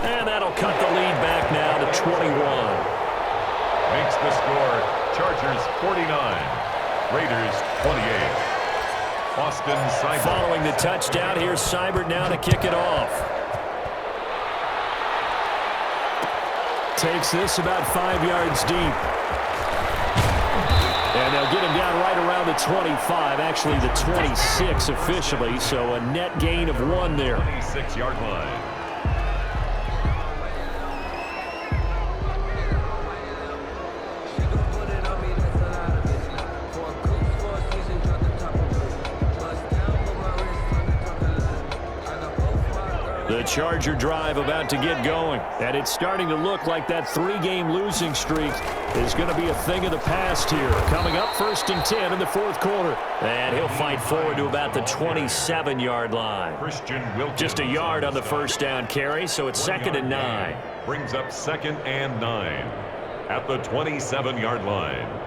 And that'll cut the lead back now to 21. Makes the score Chargers 49, Raiders 28. Austin Seibert. Following the touchdown, here's Seibert now to kick it off. Takes this about 5 yards deep. And they'll get him down right around the 25, actually the 26 officially, so a net gain of 1 there. 26-yard line. The Charger drive about to get going, and it's starting to look like that 3-game losing streak is going to be a thing of the past here. Coming up 1st and 10 in the 4th quarter. And he'll fight forward to about the 27-yard line. Christian Wilkins. Just a yard on the 1st down carry, so it's 2nd and 9. Brings up 2nd and 9 at the 27-yard line.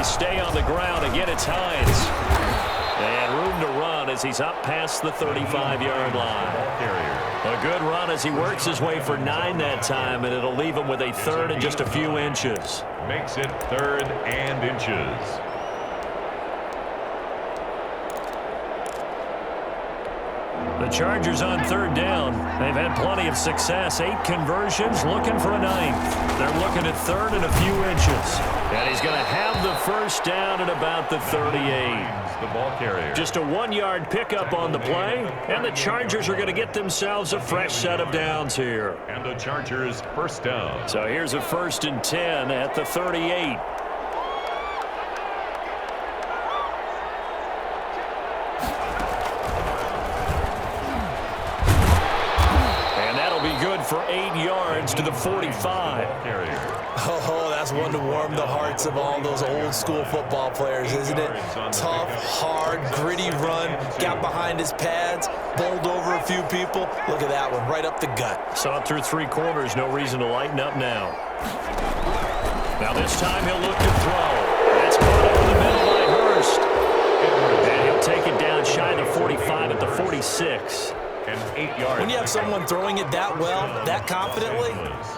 Stay on the ground. Again, it's Hines. And room to run as he's up past the 35-yard line. A good run as he works his way for 9 that time, and it'll leave him with a 3rd and just a few inches. Makes it 3rd and inches. The Chargers on 3rd down. They've had plenty of success. 8 conversions, looking for a 9th. They're looking at 3rd and a few inches. And he's going to have the 1st down at about the 38. The ball carrier. Just a 1-yard pickup on the play, and the Chargers are going to get themselves a fresh set of downs here. And the Chargers 1st down. So here's a 1st and 10 at the 38. For 8 yards to the 45. Oh, that's one to warm the hearts of all those old school football players, isn't it? Tough, hard, gritty run, got behind his pads, bowled over a few people. Look at that one, right up the gut. Saw it through 3 quarters, no reason to lighten up now. Now this time he'll look to throw. That's caught over the middle by Hurst. And he'll take it down shy of the 45 at the 46. And 8 yards. When you have someone throwing it that well, that confidently,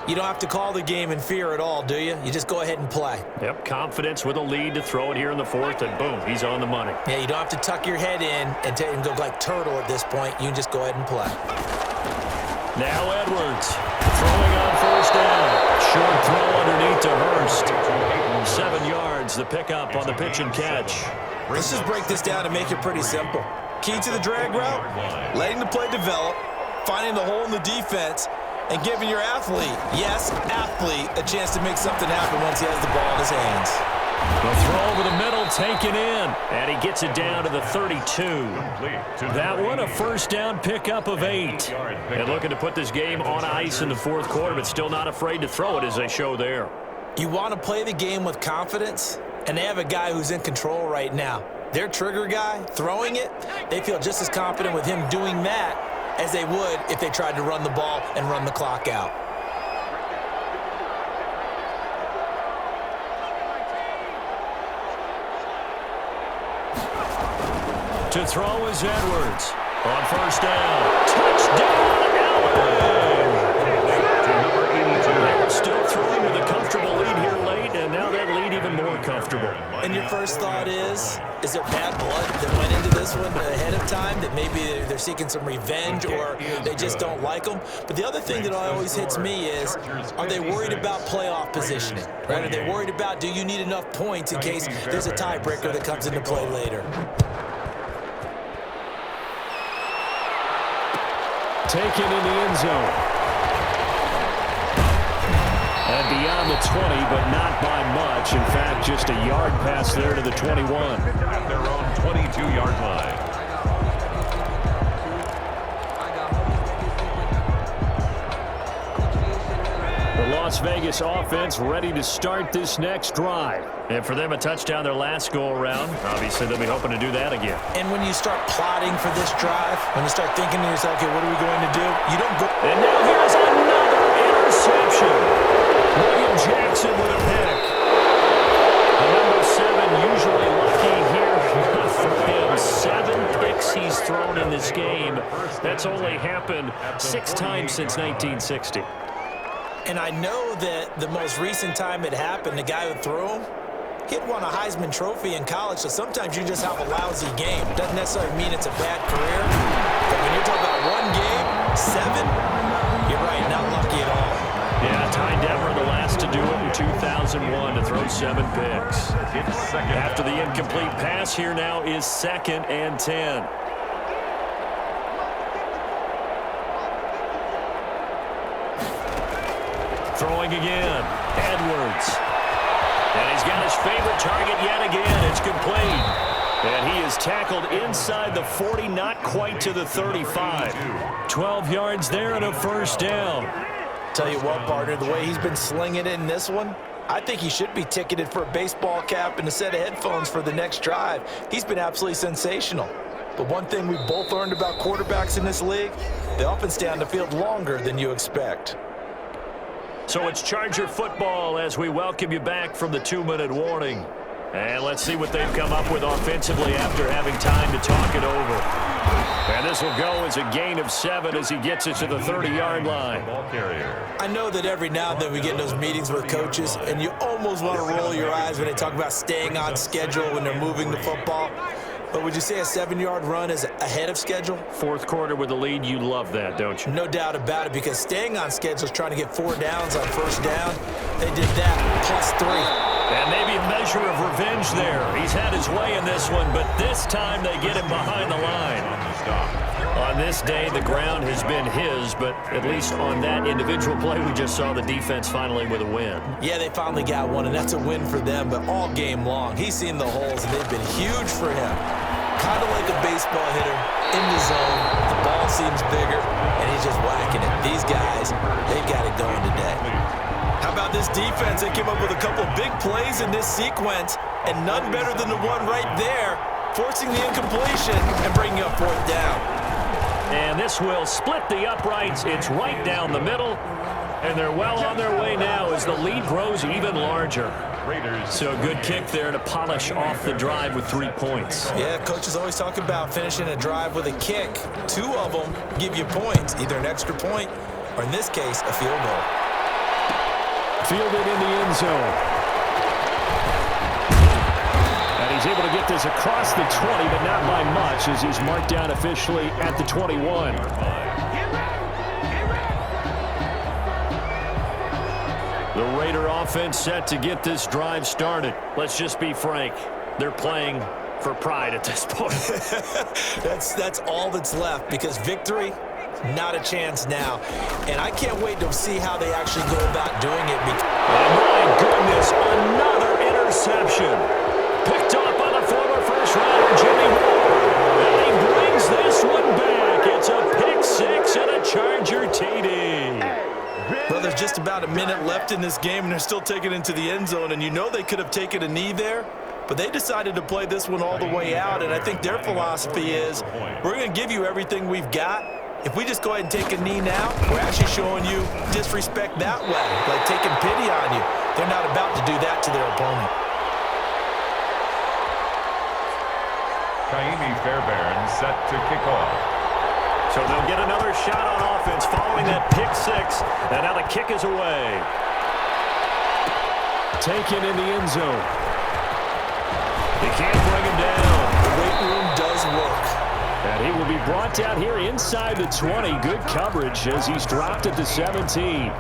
you don't have to call the game in fear at all, do you? You just go ahead and play. Yep, confidence with a lead to throw it here in the 4th, and boom, he's on the money. Yeah, you don't have to tuck your head in and go like turtle at this point. You can just go ahead and play. Now Edwards throwing on first down. Short throw underneath to Hurst. 7 yards, the pickup on the pitch and catch. Let's just break this down and make it pretty simple. Key to the drag route, letting the play develop, finding the hole in the defense, and giving your athlete, yes, athlete, a chance to make something happen once he has the ball in his hands. The throw over the middle taken in, and he gets it down to the 32. That one a first down pickup of 8. And looking to put this game on ice in the fourth quarter, but still not afraid to throw it as they show there. You want to play the game with confidence, and they have a guy who's in control right now. Their trigger guy, throwing it, they feel just as confident with him doing that as they would if they tried to run the ball and run the clock out. To throw is Edwards. On first down. Touchdown, Allen! They were still throwing with a comfortable lead here late, and now that lead even more comfortable. And your first thought is there bad blood that went into this one ahead of time, that maybe they're seeking some revenge or they just don't like them? But the other thing that always hits me is, are they worried about playoff positioning? Right? Are they worried about, do you need enough points in case there's a tiebreaker that comes into play later? Taken in the end zone. And beyond the 20, but not by much. In fact, just a yard pass there to the 21. At their own 22-yard line. The Las Vegas offense ready to start this next drive. And for them, a touchdown their last go-around. Obviously, they'll be hoping to do that again. And when you start plotting for this drive, when you start thinking to yourself, okay, what are we going to do? You don't go. And now here's another interception. William Jackson with a pick. The number 7 usually lucky here for him. 7 picks he's thrown in this game. That's only happened 6 times since 1960. And I know that the most recent time it happened, the guy who threw him, he'd won a Heisman Trophy in college, so sometimes you just have a lousy game. Doesn't necessarily mean it's a bad career. But when you're talking about one game, 7, you're right, not lucky at all. Yeah, Ty Detmer, the last to do it in 2001 to throw 7 picks. After the incomplete pass, here now is 2nd and 10. Throwing again, Edwards. And he's got his favorite target yet again. It's complete. And he is tackled inside the 40, not quite to the 35. 12 yards there and a first down. Tell you what, partner, the way he's been slinging it in this one, I think he should be ticketed for a baseball cap and a set of headphones for the next drive. He's been absolutely sensational. But one thing we both learned about quarterbacks in this league, they often stay on the field longer than you expect. So it's Charger football as we welcome you back from the 2-minute warning. And let's see what they've come up with offensively after having time to talk it over. And this will go as a gain of 7 as he gets it to the 30-yard line. I know that every now and then we get in those meetings with coaches, and you almost want to roll your eyes when they talk about staying on schedule when they're moving the football. But would you say a 7-yard run is ahead of schedule? Fourth quarter with the lead, you love that, don't you? No doubt about it, because staying on schedule is trying to get 4 downs on first down. They did that, +3. And maybe a measure of revenge there. He's had his way in this one, but this time they get him behind the line. On this day, the ground has been his, but at least on that individual play, we just saw the defense finally with a win. Yeah, they finally got one, and that's a win for them, but all game long, he's seen the holes, and they've been huge for him. Kind of like a baseball hitter in the zone. The ball seems bigger, and he's just whacking it. These guys, they've got it going today. How about this defense? They came up with a couple big plays in this sequence, and none better than the one right there, forcing the incompletion and bringing up 4th down. And this will split the uprights. It's right down the middle, and they're well on their way now as the lead grows even larger. So a good kick there to polish off the drive with 3 points. Yeah, coaches always talk about finishing a drive with a kick. 2 of them give you points, either an extra point or, in this case, a field goal. Fielded in the end zone. And he's able to get this across the 20, but not by much as he's marked down officially at the 21. The Raider offense set to get this drive started. Let's just be frank. They're playing for pride at this point. That's all that's left, because victory, not a chance now. And I can't wait to see how they actually go about doing it. Oh, my goodness, another interception. Picked off by the former first-rounder Jimmy Ward. And he brings this one back. It's a pick-6 and a Charger TD. Well, there's just about a minute left in this game, and they're still taking it into the end zone. And you know they could have taken a knee there, but they decided to play this one all the way out. And I think their philosophy is, we're going to give you everything we've got. If we just go ahead and take a knee now, we're actually showing you disrespect that way, like taking pity on you. They're not about to do that to their opponent. Kaimi Fairbairn set to kick off. So they'll get another shot on offense following that pick-6, and now the kick is away. Taken in the end zone. They can't bring him down. The weight room does work. And he will be brought down here inside the 20. Good coverage as he's dropped at the 17.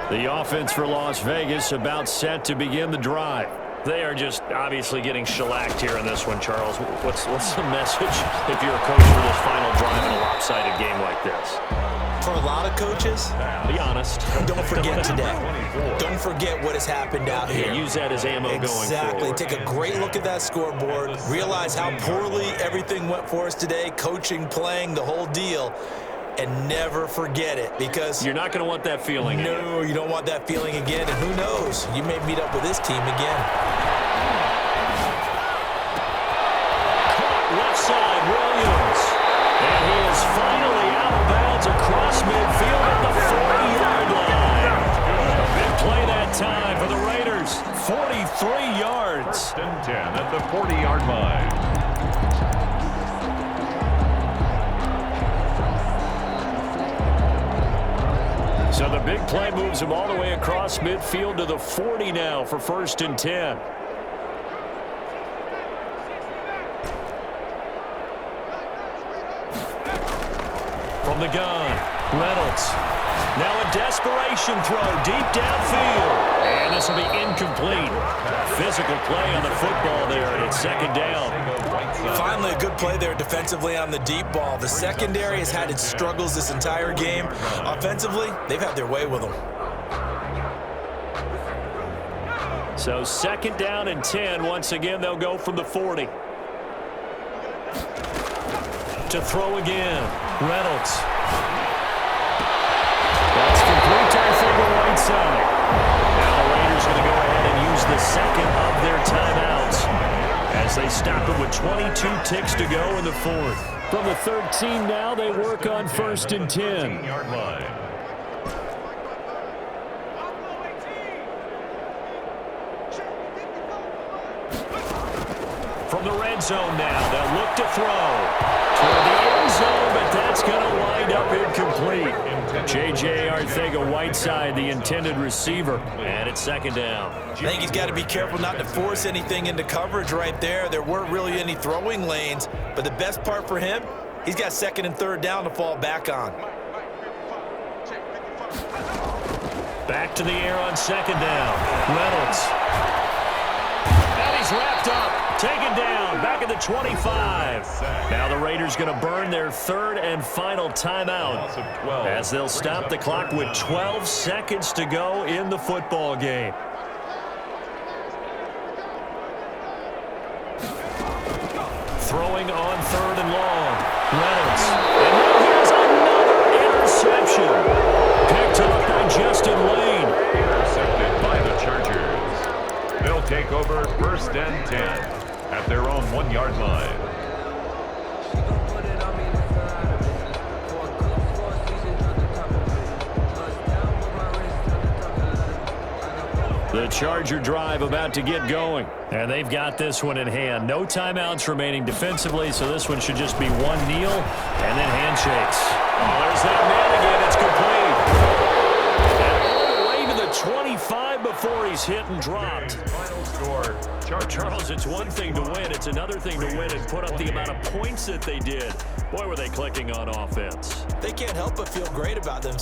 The offense for Las Vegas about set to begin the drive. They are just obviously getting shellacked here in this one, Charles. What's the message if you're a coach for this final drive in a lopsided game like this? For a lot of coaches, Be honest. don't forget today. Don't forget what has happened out here. Use that as ammo going forward. Exactly. Take a great look at that scoreboard. Realize how poorly everything went for us today, coaching, playing, the whole deal. And never forget it, because You're not going to want that feeling. no, you don't want that feeling again. And who knows, you may meet up with this team again. Caught left side, Williams. And he is finally out of bounds across midfield at the 40-yard line. A big play that time for the Raiders. 43 yards. 10 at the 40-yard line. So the big play moves him all the way across midfield to the 40 now for 1st and 10. From the gun, Reynolds. Now a desperation throw deep downfield. And this will be incomplete. Physical play on the football there, and it's 2nd down. Finally, a good play there defensively on the deep ball. The secondary has had its struggles this entire game. Offensively, they've had their way with them. So 2nd down and 10. Once again, they'll go from the 40. To throw again, Reynolds. That's complete to Arthur Whiteside. Now the Raiders going to go ahead and use the second of their timeouts as they stop it with 22 ticks to go in the 4th. From the 13 now, they work on 1st and 10. 10-yard line. From the red zone now, they'll look to throw toward the end zone, but that's going to wind up incomplete. J.J. Arthur-Whiteside, the intended receiver. And it's 2nd down. I think he's got to be careful not to force anything into coverage right there. There weren't really any throwing lanes, but the best part for him, he's got 2nd and 3rd down to fall back on. Back to the air on 2nd down. Reynolds. And he's wrapped up, taken down, back at the 25. Now the Raiders going to burn their 3rd and final timeout as they'll stop the clock with 12 seconds to go in the football game. Throwing on 3rd and long. Reynolds. And now here's another interception. Picked up by Justin Lane. Intercepted by the Chargers. They'll take over 1st and 10 at their own 1-yard line. The Charger drive about to get going. And they've got this one in hand. No timeouts remaining defensively, so this one should just be one kneel and then handshakes. Oh, there's that man again. It's complete. And all the way to the 25 time before he's hit and dropped. Final score, Charles, it's one thing to win. It's another thing to win and put up the amount of points that they did. Boy, were they clicking on offense. They can't help but feel great about themselves.